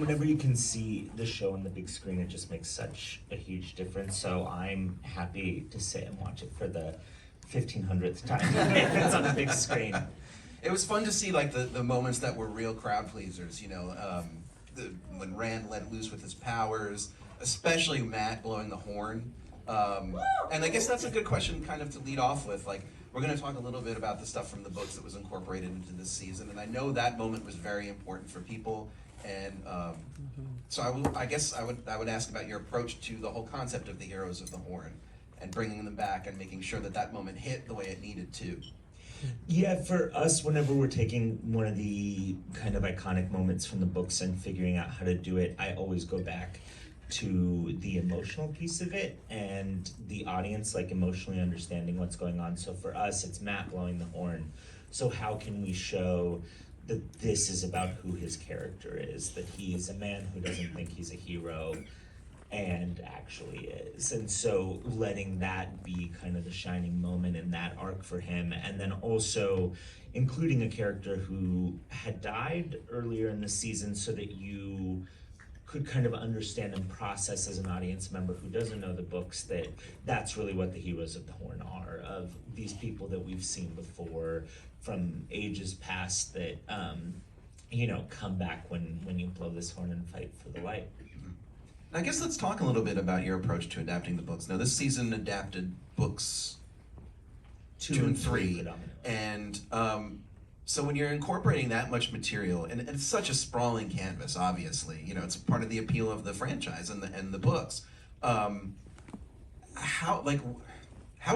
Whenever you can see the show on the big screen, it just makes such a huge difference. So I'm happy to sit and watch it for the 1500th time if it's on a big screen. It was fun to see like the moments that were real crowd pleasers, when Rand let loose with his powers, especially Matt blowing the horn. And I guess that's a good question kind of to lead off with. Like, we're going to talk a little bit about the stuff from the books that was incorporated into this season, and I know that moment was very important for people. And so I guess I would ask about your approach to the whole concept of the heroes of the horn and bringing them back and making sure that that moment hit the way it needed to. Yeah, for us, whenever we're taking one of the kind of iconic moments from the books and figuring out how to do it, I always go back to the emotional piece of it and the audience like emotionally understanding what's going on. So for us, it's Matt blowing the horn. So how can we show that this is about who his character is, that he is a man who doesn't think he's a hero and actually is. And so letting that be kind of the shining moment in that arc for him, and then also including a character who had died earlier in the season so that you could kind of understand and process as an audience member who doesn't know the books that that's really what the heroes of the horn are, of these people that we've seen before from ages past that come back when you blow this horn and fight for the light. I guess let's talk a little bit about your approach to adapting the books. Now, this season adapted books 2 and 3, and so when you're incorporating that much material, and it's such a sprawling canvas, obviously, it's part of the appeal of the franchise and the books. How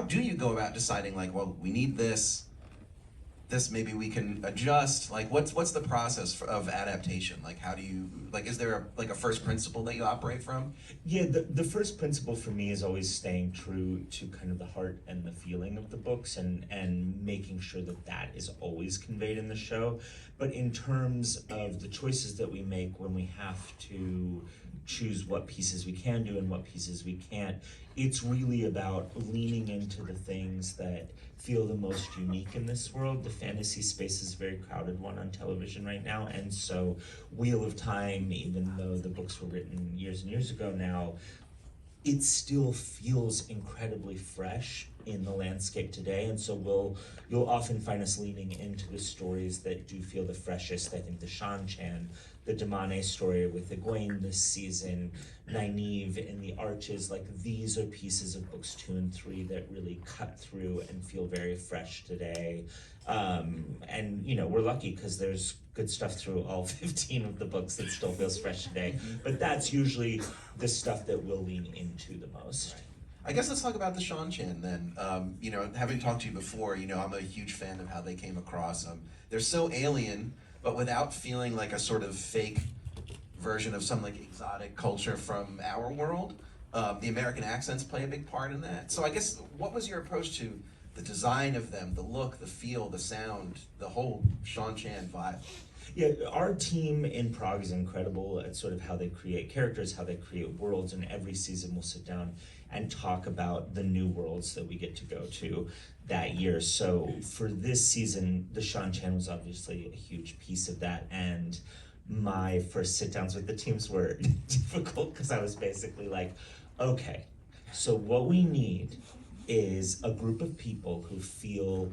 do you go about deciding, like, well, we need this maybe we can adjust? Like, what's the process of adaptation? Like, how do you, like, is there a first principle that you operate from? Yeah, the first principle for me is always staying true to kind of the heart and the feeling of the books and making sure that that is always conveyed in the show. But in terms of the choices that we make when we have to choose what pieces we can do and what pieces we can't, it's really about leaning into the things that feel the most unique in this world. The fantasy space is a very crowded one on television right now, and so Wheel of Time, even though the books were written years and years ago now, it still feels incredibly fresh in the landscape today, and so you'll often find us leaning into the stories that do feel the freshest. I think the Shan Chan, the Damane story with Egwene this season, Nynaeve in the Arches, like these are pieces of books 2 and 3 that really cut through and feel very fresh today. And we're lucky because there's good stuff through all 15 of the books that still feels fresh today. But that's usually the stuff that we'll lean into the most. I guess let's talk about the Shan Chan then. Having talked to you before, I'm a huge fan of how they came across. They're so alien, but without feeling like a sort of fake version of some like exotic culture from our world. The American accents play a big part in that. So I guess, what was your approach to the design of them, the look, the feel, the sound, the whole Shan Chan vibe? Yeah, our team in Prague is incredible at sort of how they create characters, how they create worlds, and every season we'll sit down and talk about the new worlds that we get to go to that year. So for this season, the Shan Chan was obviously a huge piece of that, and my first sit-downs with the teams were difficult because I was basically like, okay, so what we need is a group of people who feel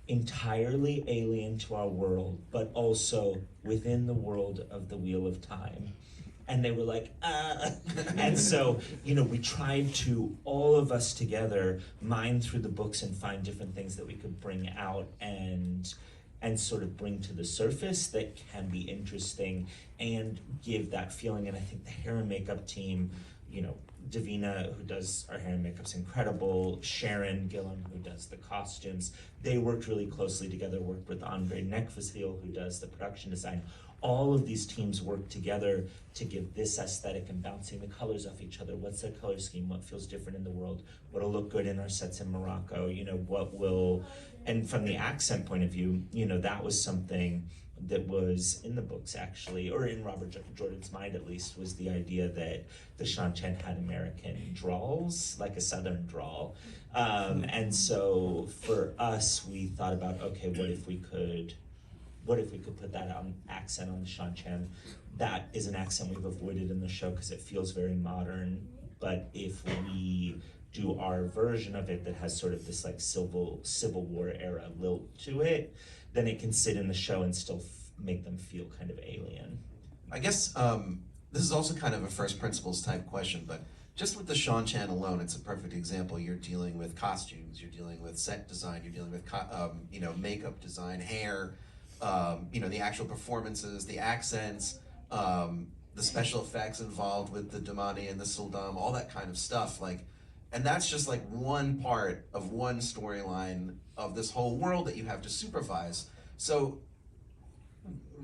entirely alien to our world, but also within the world of the Wheel of Time. And they were like, And so, we tried to, all of us together, mine through the books and find different things that we could bring out and sort of bring to the surface that can be interesting and give that feeling. And I think the hair and makeup team, Davina, who does our hair and makeup's incredible, Sharon Gillen, who does the costumes, they worked really closely together, worked with Andre Nekvasil, who does the production design. All of these teams work together to give this aesthetic and bouncing the colors off each other. What's their color scheme? What feels different in the world? What'll look good in our sets in Morocco? And from the accent point of view, that was something that was in the books actually, or in Robert Jordan's mind at least, was the idea that the Shan Chan had American drawls, like a Southern drawl. And so for us, we thought about, okay, what if we could put that accent on the Shan Chan, that is an accent we've avoided in the show because it feels very modern. But if we do our version of it that has sort of this like Civil War era lilt to it, then it can sit in the show and still make them feel kind of alien. I guess this is also kind of a first principles type question, but just with the Shan Chan alone, it's a perfect example. You're dealing with costumes, you're dealing with set design, you're dealing with makeup design, hair, the actual performances, the accents, the special effects involved with the Damani and the Suldam, all that kind of stuff. And that's just like one part of one storyline of this whole world that you have to supervise. So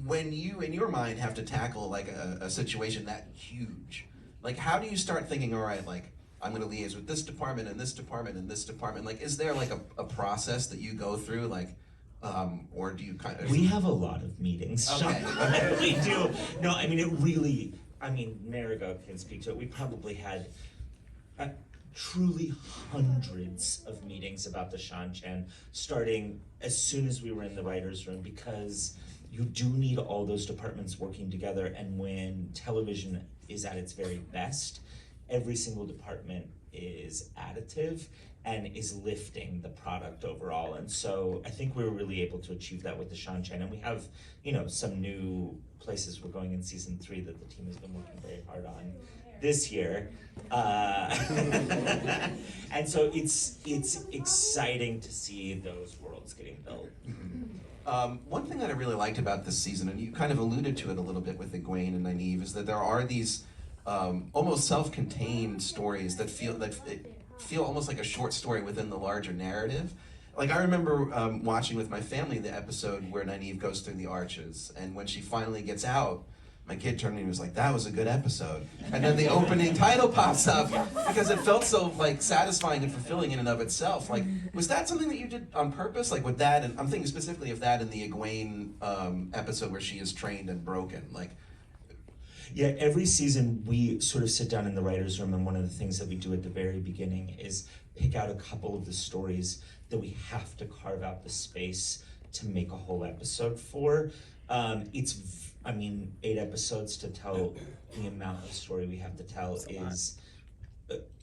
when you, in your mind, have to tackle like a situation that huge, like how do you start thinking, all right, like I'm gonna liaise with this department and this department and this department? Like, is there like a process that you go through, like, or do you kind of? We have a lot of meetings. Okay. We do. No, I mean, it really, Marigo can speak to it. We probably had truly hundreds of meetings about the Shan Chan, starting as soon as we were in the writer's room, because you do need all those departments working together, and when television is at its very best, every single department is additive and is lifting the product overall. And so I think we were really able to achieve that with the Shan Chan, and we have, some new places we're going in season 3 that the team has been working very hard on this year. And so it's exciting to see those worlds getting built. One thing that I really liked about this season, and you kind of alluded to it a little bit with Egwene and Nynaeve, is that there are these almost self-contained stories that feel almost like a short story within the larger narrative. Like I remember watching with my family the episode where Nynaeve goes through the arches, and when she finally gets out, my kid turned to me and was like, "That was a good episode." And then the opening title pops up because it felt so like satisfying and fulfilling in and of itself. Like, was that something that you did on purpose? Like with that, and I'm thinking specifically of that in the Egwene episode where she is trained and broken. Like, yeah, every season we sort of sit down in the writer's room, and one of the things that we do at the very beginning is pick out a couple of the stories that we have to carve out the space to make a whole episode for. 8 episodes to tell the amount of story we have to tell is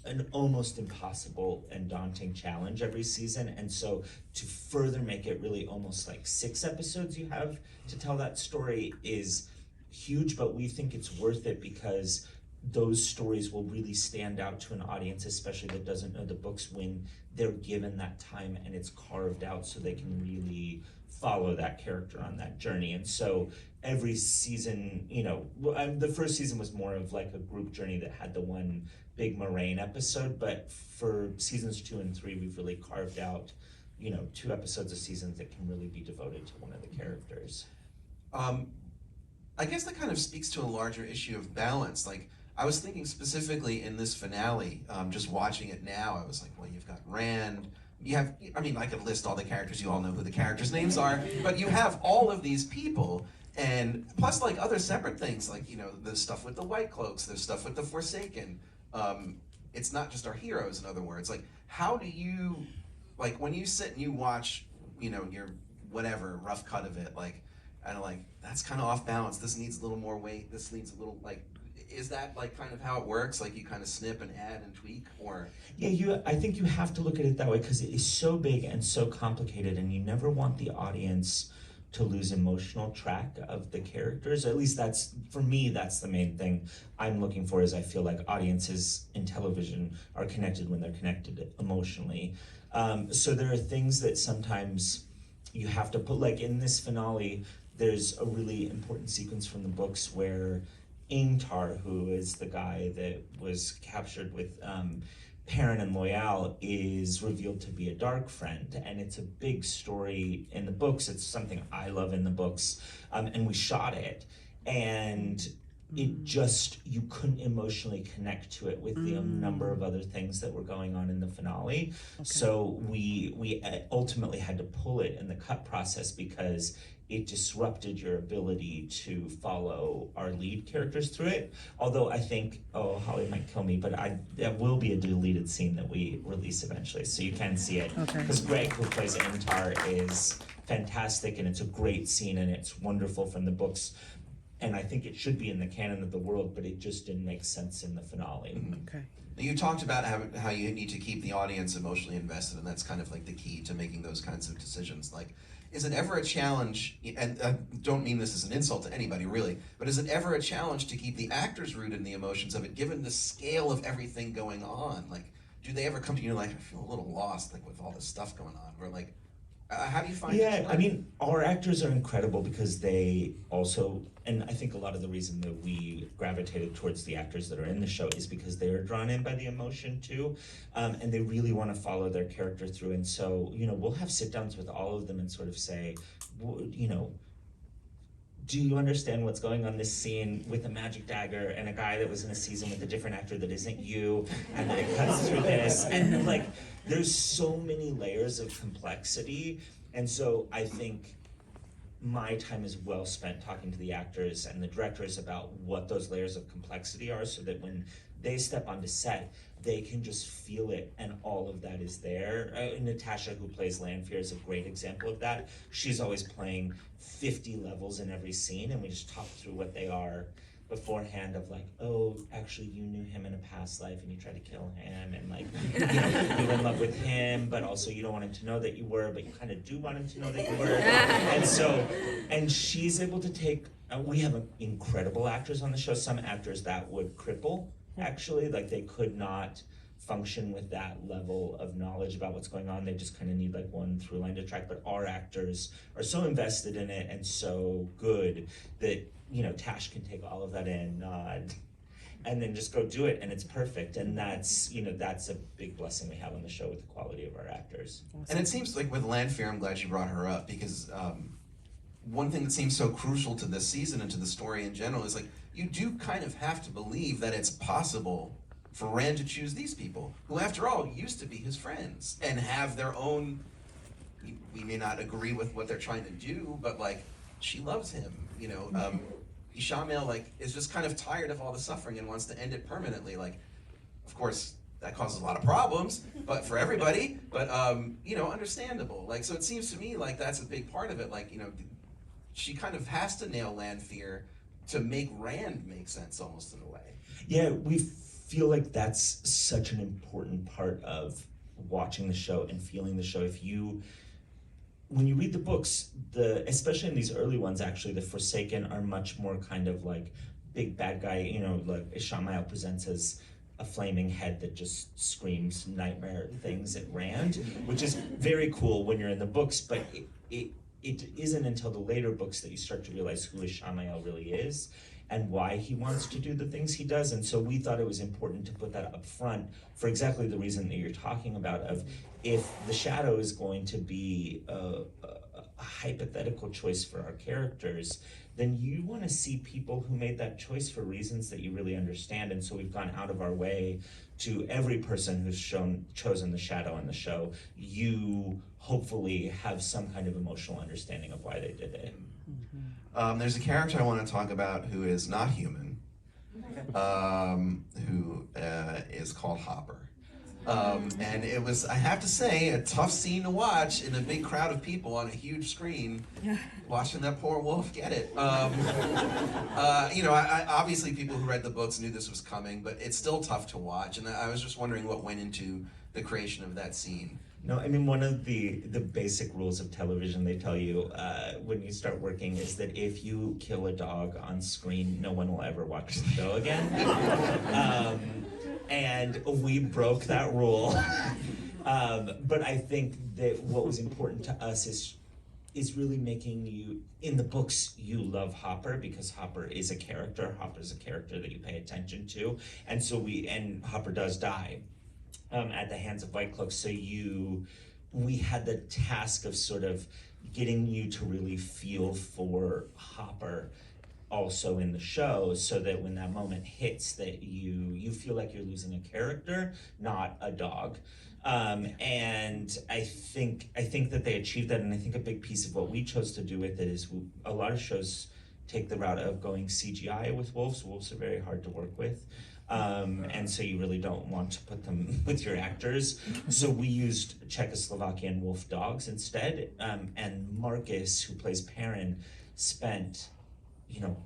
an almost impossible and daunting challenge every season. And so to further make it really almost like 6 episodes you have to tell that story is huge, but we think it's worth it because those stories will really stand out to an audience, especially that doesn't know the books, when they're given that time and it's carved out so they can really follow that character on that journey. And so every season, the first season was more of like a group journey that had the one big Moraine episode, but for seasons 2 and 3, we've really carved out, 2 episodes a season that can really be devoted to one of the characters. I guess that kind of speaks to a larger issue of balance. Like, I was thinking specifically in this finale, just watching it now, I was like, well, you've got Rand, I could list all the characters, you all know who the characters' names are, but you have all of these people, and plus like other separate things, like, the stuff with the White Cloaks, there's stuff with the Forsaken. It's not just our heroes, in other words. Like, how do you, like, when you sit and you watch, your whatever, rough cut of it, like, and like, that's kind of off balance, this needs a little more weight, this needs a little, like, is that like kind of how it works? Like you kind of snip and add and tweak, or? Yeah, I think you have to look at it that way because it is so big and so complicated, and you never want the audience to lose emotional track of the characters. At least for me, that's the main thing I'm looking for, is I feel like audiences in television are connected when they're connected emotionally. So there are things that sometimes you have to put, like in this finale, there's a really important sequence from the books where Ingtar, who is the guy that was captured with Perrin and Loyal, is revealed to be a dark friend, and it's a big story in the books. It's something I love in the books, and we shot it, and it just, you couldn't emotionally connect to it with the number of other things that were going on in the finale. Okay. So we ultimately had to pull it in the cut process because it disrupted your ability to follow our lead characters through it. Although I think, Holly might kill me, but there will be a deleted scene that we release eventually, so you can see it. Because Greg, who plays Ingtar, is fantastic, and it's a great scene, and it's wonderful from the books. and I think it should be in the canon of the world, but it just didn't make sense in the finale. Okay. You talked about how you need to keep the audience emotionally invested, and that's kind of like the key to making those kinds of decisions. Like, is it ever a challenge, and I don't mean this as an insult to anybody really, but is it ever a challenge to keep the actors rooted in the emotions of it, given the scale of everything going on? Like, do they ever come to you like, I feel a little lost, like with all this stuff going on? Or like, how do you find Yeah, I mean, our actors are incredible because they also, and I think a lot of the reason that we gravitated towards the actors that are in the show is because they are drawn in by the emotion too, and they really want to follow their character through. And so, you know, we'll have sit downs with all of them and sort of say, you know, do you understand what's going on this scene with a magic dagger and a guy that was in a season with a different actor that isn't you, and then it cuts through this, and like, there's so many layers of complexity, and so I think my time is well spent talking to the actors and the directors about what those layers of complexity are, so that when they step onto set, they can just feel it, and all of that is there. Natasha, who plays Lanfear, is a great example of that. She's always playing 50 levels in every scene, and we just talk through what they are beforehand, of like, oh, actually you knew him in a past life and you tried to kill him, and like, you know, you're in love with him, but also you don't want him to know that you were, but you kind of do want him to know that you were. And so, and she's able to take, we have incredible actors on the show, some actors that would cripple, actually, like they could not function with that level of knowledge about what's going on. They just kind of need like one through line to track, but our actors are so invested in it and so good that, you know, Tash can take all of that in, nod, and then just go do it, and it's perfect. And that's, you know, that's a big blessing we have on the show with the quality of our actors. And it seems like with Lanfear, I'm glad you brought her up, because one thing that seems so crucial to this season and to the story in general is like, you do kind of have to believe that it's possible for Rand to choose these people, who after all used to be his friends and have their own, we may not agree with what they're trying to do, but like, she loves him, you know. Ishamel like is just kind of tired of all the suffering and wants to end it permanently. Like, of course, that causes a lot of problems, but for everybody, but you know, understandable. Like, so it seems to me like that's a big part of it. Like, you know, she kind of has to nail Lanfear to make Rand make sense, almost in a way. Yeah, we feel like that's such an important part of watching the show and feeling the show. If you, when you read the books, especially in these early ones, actually, the Forsaken are much more kind of like big bad guy, you know, like Ishamael presents as a flaming head that just screams nightmare things at Rand, which is very cool when you're in the books, but it isn't until the later books that you start to realize who Ishamael really is and why he wants to do the things he does. And so we thought it was important to put that up front for exactly the reason that you're talking about, of if the shadow is going to be a hypothetical choice for our characters, then you want to see people who made that choice for reasons that you really understand. And so we've gone out of our way to every person who's chosen the shadow in the show, you hopefully have some kind of emotional understanding of why they did it. There's a character I want to talk about who is not human, who is called Hopper. And it was, I have to say, a tough scene to watch in a big crowd of people on a huge screen, watching that poor wolf get it. You know, obviously people who read the books knew this was coming, but it's still tough to watch. And I was just wondering what went into the creation of that scene. No, I mean, one of the basic rules of television they tell you when you start working is that if you kill a dog on screen, no one will ever watch the show again. And we broke that rule. But I think that what was important to us is really making you, in the books, you love Hopper because Hopper is a character. Hopper's a character that you pay attention to. And so and Hopper does die at the hands of White Cloak. So we had the task of sort of getting you to really feel for Hopper also in the show, so that when that moment hits, that you feel like you're losing a character, not a dog. And I think that they achieved that, and I think a big piece of what we chose to do with it is a lot of shows take the route of going CGI with wolves. Wolves are very hard to work with. And so you really don't want to put them with your actors. So we used Czechoslovakian wolf dogs instead. And Marcus, who plays Perrin, spent, you know,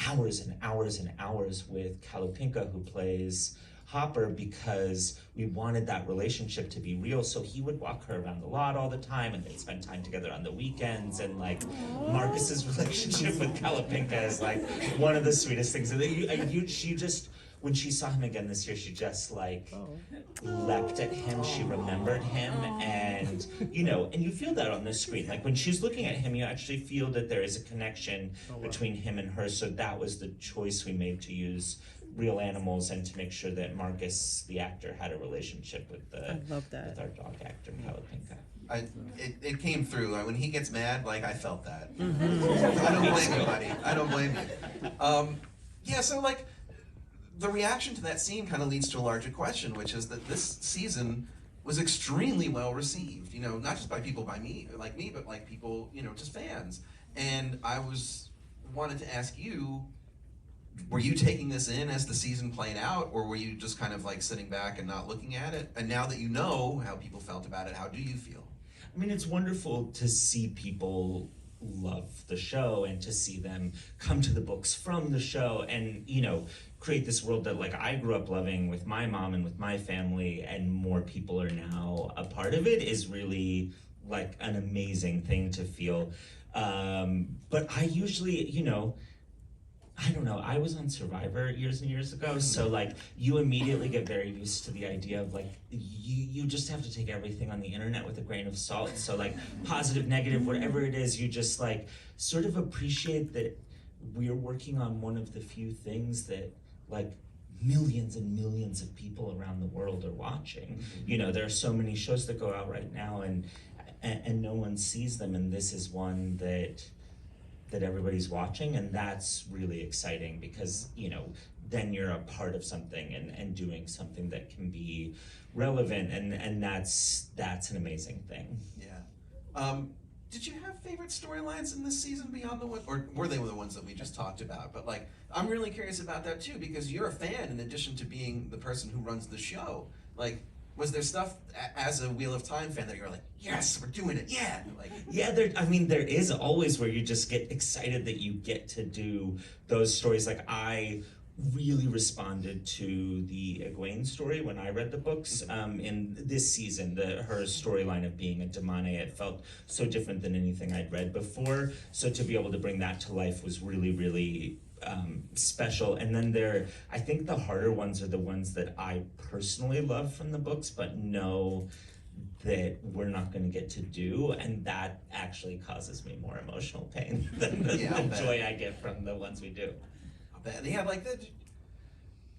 hours and hours and hours with Kalupinka, who plays Hopper, because we wanted that relationship to be real. So he would walk her around the lot all the time, and they'd spend time together on the weekends. And like Marcus's relationship with Kalupinka is like one of the sweetest things. And she just, when she saw him again this year, she just like leapt at him. She remembered him, and and you feel that on the screen. Like when she's looking at him, you actually feel that there is a connection between him and her. So that was the choice we made, to use real animals and to make sure that Marcus, the actor, had a relationship with with our dog actor, Kalupinka. It came through. When he gets mad, like, I felt that. I don't blame you, buddy. I don't blame you. Yeah, so like, the reaction to that scene kind of leads to a larger question, which is that this season was extremely well received. Not just by people like me, but like people, just fans. And wanted to ask you, were you taking this in as the season played out, or were you just kind of like sitting back and not looking at it? And now that you know how people felt about it, how do you feel? I mean, it's wonderful to see people love the show and to see them come to the books from the show and, create this world that like I grew up loving with my mom and with my family, and more people are now a part of it, is really like an amazing thing to feel. But I usually, I don't know, I was on Survivor years and years ago, so like you immediately get very used to the idea of like you just have to take everything on the internet with a grain of salt. So like positive, negative, whatever it is, you just like sort of appreciate that we're working on one of the few things that like millions and millions of people around the world are watching. There are so many shows that go out right now and no one sees them, and this is one that everybody's watching, and that's really exciting because then you're a part of something and doing something that can be relevant, and that's an amazing thing. Yeah. Did you have favorite storylines in this season beyond the one, or were they the ones that we just talked about? But like, I'm really curious about that too, because you're a fan in addition to being the person who runs the show. Like, was there stuff as a Wheel of Time fan that you're like, yes, we're doing it, yeah? Like, yeah, there is always where you just get excited that you get to do those stories. Like I really responded to the Egwene story when I read the books. In this season, her storyline of being a Damane, it felt so different than anything I'd read before. So to be able to bring that to life was really, really special. And then I think the harder ones are the ones that I personally love from the books, but know that we're not going to get to do, and that actually causes me more emotional pain than the joy I get from the ones we do. Yeah, like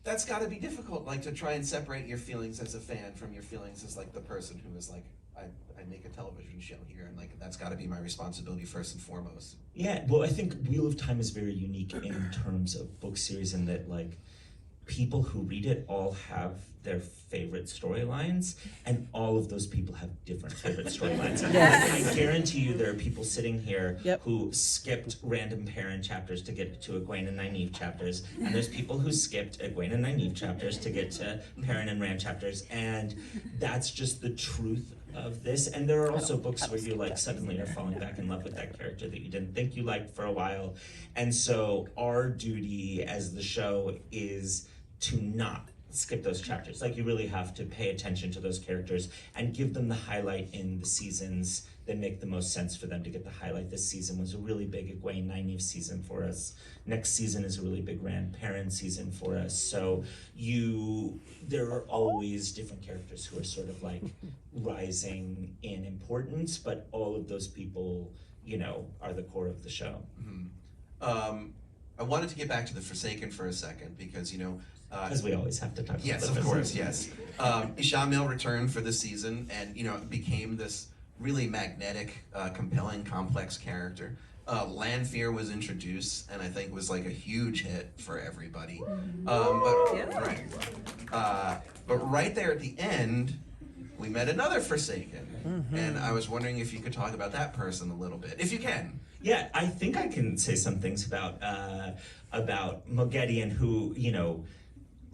that's got to be difficult, like to try and separate your feelings as a fan from your feelings as like the person who is like, I make a television show here, and like that's got to be my responsibility first and foremost. Yeah, well, I think Wheel of Time is very unique in terms of book series, in that like people who read it all have their favorite storylines, and all of those people have different favorite storylines. Yes. I guarantee you there are people sitting here who skipped random Perrin chapters to get to Egwene and Nynaeve chapters, and there's people who skipped Egwene and Nynaeve chapters to get to Perrin and Rand chapters, and that's just the truth of this. And there are also books where you like suddenly are falling back in love with that character that you didn't think you liked for a while, and so our duty as the show is to not skip those chapters. Like you really have to pay attention to those characters and give them the highlight in the seasons that make the most sense for them to get the highlight. This season was a really big Egwene Nynaeve season for us. Next season is a really big Rand Perrin season for us. So there are always different characters who are sort of like rising in importance, but all of those people, are the core of the show. Mm-hmm. I wanted to get back to the Forsaken for a second because, because we always have to talk about yes, of course, yes. Ishamil returned for this season and, became this really magnetic, compelling, complex character. Lanfear was introduced and I think was like a huge hit for everybody. But right there at the end, we met another Forsaken. Mm-hmm. And I was wondering if you could talk about that person a little bit, if you can. Yeah, I think I can say some things about Moghedien, who,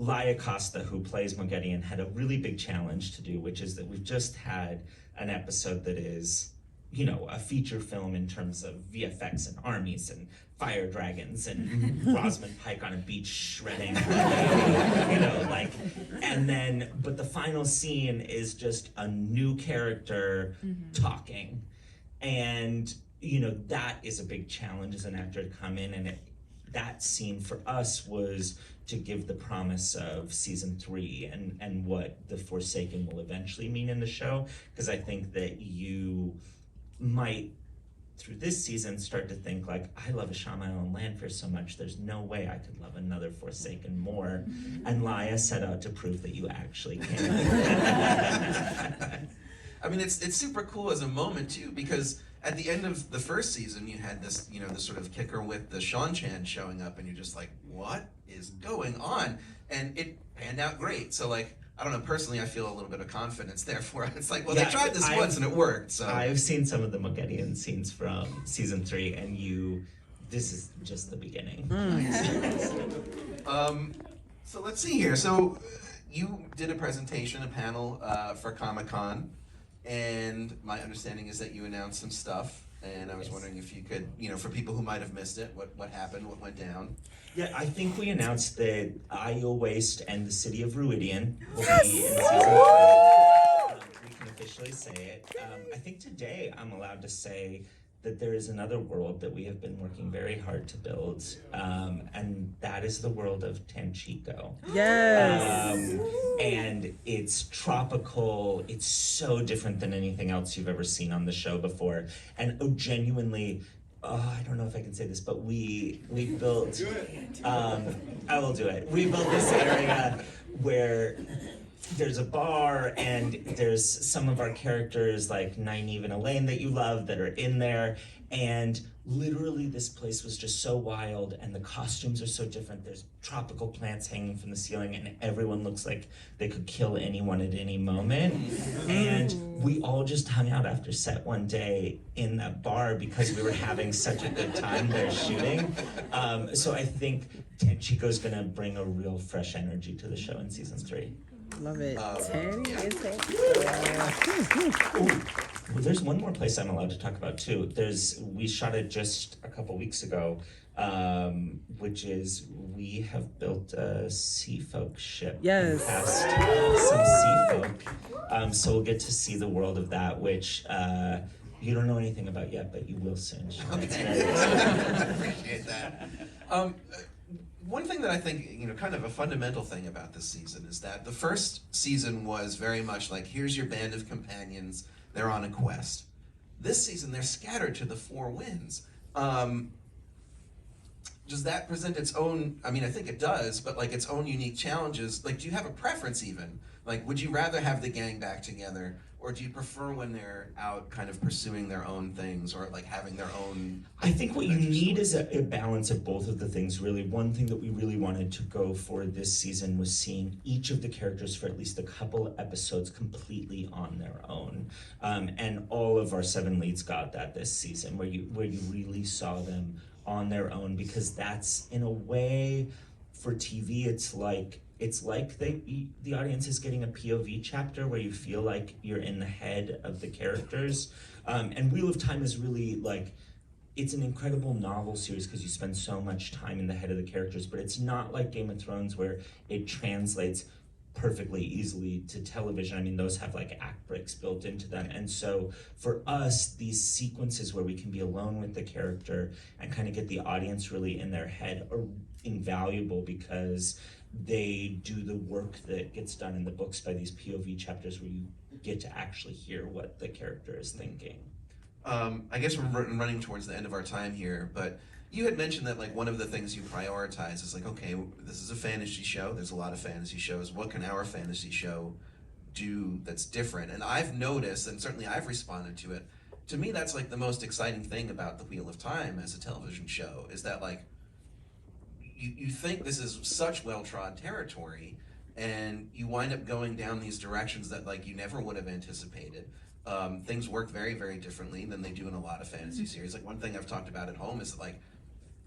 Laia Costa, who plays Moghedien, had a really big challenge to do, which is that we've just had an episode that is you know, a feature film in terms of VFX and armies and fire dragons and Rosamund Pike on a beach shredding, you know, like, and then, but the final scene is just a new character talking. And, you know, that is a big challenge as an actor to come in, and that scene for us was to give the promise of season 3 and what the Forsaken will eventually mean in the show, because I think that you might, through this season, start to think like, I love a Shamael and Lanfear so much, there's no way I could love another Forsaken more. And Laia set out to prove that you actually can. I mean, it's super cool as a moment too, because at the end of the first season, you had this, you know, this sort of kicker with the Shan Chan showing up, and you're just like, what is going on? And it panned out great. So like, I don't know, personally, I feel a little bit of confidence there for it. It's like, well, they tried this once and it worked. So I've seen some of the Moghedian scenes from season 3, and this is just the beginning. Nice. So let's see here. So you did a presentation, a panel for ComicCon, and my understanding is that you announced some stuff. And I was wondering if you could, you know, for people who might have missed it, what happened, what went down? Yeah, I think we announced that Io Waste and the city of Ruidian will be in season 3. We can officially say it. I think today I'm allowed to say that there is another world that we have been working very hard to build, and that is the world of Tanchico. Yes. And it's tropical. It's so different than anything else you've ever seen on the show before. And genuinely, I don't know if I can say this, but we built. Do it. I will do it. We built this area where there's a bar, and there's some of our characters like Nynaeve and Elaine that you love that are in there, and literally this place was just so wild, and the costumes are so different. There's tropical plants hanging from the ceiling, and everyone looks like they could kill anyone at any moment. And we all just hung out after set one day in that bar because we were having such a good time there shooting. So I think Tanchico's gonna bring a real fresh energy to the show in season 3. Love it. Tanny is Well, there's one more place I'm allowed to talk about too. We shot it just a couple weeks ago, which is we have built a sea folk ship. Yes. And cast some sea folk. So we'll get to see the world of that, which you don't know anything about yet, but you will soon. Okay. Appreciate that. One thing that I think, you know, kind of a fundamental thing about this season is that the first season was very much like, here's your band of companions, they're on a quest. This season, they're scattered to the 4 winds. Does that present its own, I mean, I think it does, but like its own unique challenges? Like, do you have a preference even? Like, would you rather have the gang back together, or do you prefer when they're out kind of pursuing their own things, or like having their own? I think what you need is a balance of both of the things, really. One thing that we really wanted to go for this season was seeing each of the characters for at least a couple episodes completely on their own. And all of our 7 leads got that this season, where you really saw them on their own, because that's, in a way, for TV, it's like the audience is getting a POV chapter where you feel like you're in the head of the characters. And Wheel of Time is really like, it's an incredible novel series because you spend so much time in the head of the characters, but it's not like Game of Thrones where it translates perfectly easily to television. I mean, those have like act breaks built into them. And so for us, these sequences where we can be alone with the character and kind of get the audience really in their head are invaluable, because they do the work that gets done in the books by these POV chapters where you get to actually hear what the character is thinking. I guess we're running towards the end of our time here, but you had mentioned that like one of the things you prioritize is like, okay, this is a fantasy show. There's a lot of fantasy shows. What can our fantasy show do that's different? And I've noticed, and certainly I've responded to it, to me that's like the most exciting thing about the Wheel of Time as a television show, is that like, you think this is such well-trod territory, and you wind up going down these directions that like you never would have anticipated. Things work very, very differently than they do in a lot of fantasy series. Like, one thing I've talked about at home is that, like,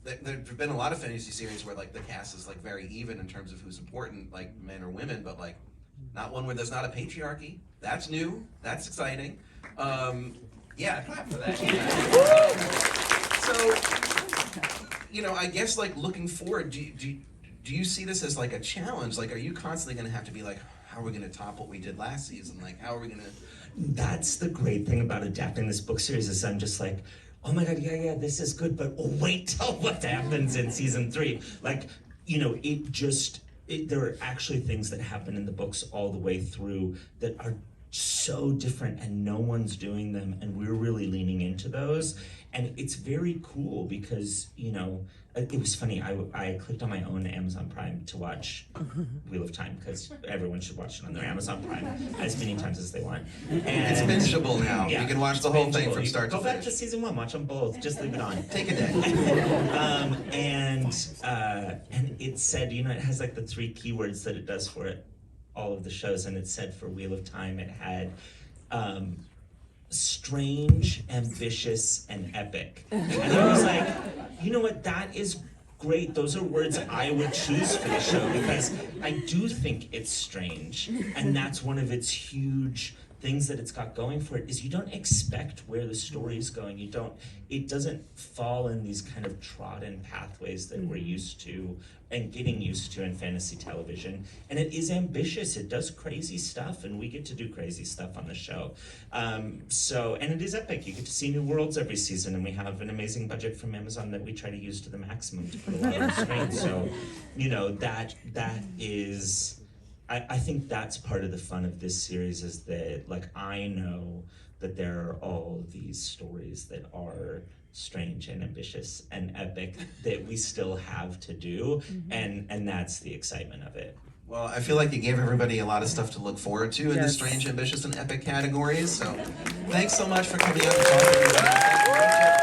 there've been a lot of fantasy series where like the cast is like very even in terms of who's important, like men or women, but like not one where there's not a patriarchy. That's new. That's exciting. Yeah, clap for that. So, I guess like looking forward, do you see this as like a challenge? Like, are you constantly going to have to be like, how are we going to top what we did last season? Like, how are we going to? That's the great thing about adapting this book series is I'm just like, oh my god, yeah, this is good, but wait till what happens in season 3. Like, there are actually things that happen in the books all the way through that are so different, and no one's doing them, and we're really leaning into those. And it's very cool because, it was funny, I clicked on my own Amazon Prime to watch Wheel of Time, because everyone should watch it on their Amazon Prime as many times as they want. And It's bingeable now. yeah, You can watch the whole thing bingeable. from You start to go back finish. to season 1, watch them both, just leave it on. Take a day. And it said, it has like the 3 keywords that it does for it, all of the shows, and it said for Wheel of Time it had strange, ambitious, and epic. And I was like, you know what, that is great. Those are words I would choose for the show, because I do think it's strange, and that's one of its huge things that it's got going for it, is you don't expect where the story is going. It doesn't fall in these kind of trodden pathways that we're used to and getting used to in fantasy television. And it is ambitious. It does crazy stuff, and we get to do crazy stuff on the show. And it is epic. You get to see new worlds every season, and we have an amazing budget from Amazon that we try to use to the maximum to put a lot on the screen. So, that is, I think that's part of the fun of this series, is that, like, I know that there are all these stories that are strange and ambitious and epic that we still have to do, and that's the excitement of it. Well, I feel like you gave everybody a lot of stuff to look forward to in the Yes. strange, ambitious, and epic categories. So, thanks so much for coming out and talking about it.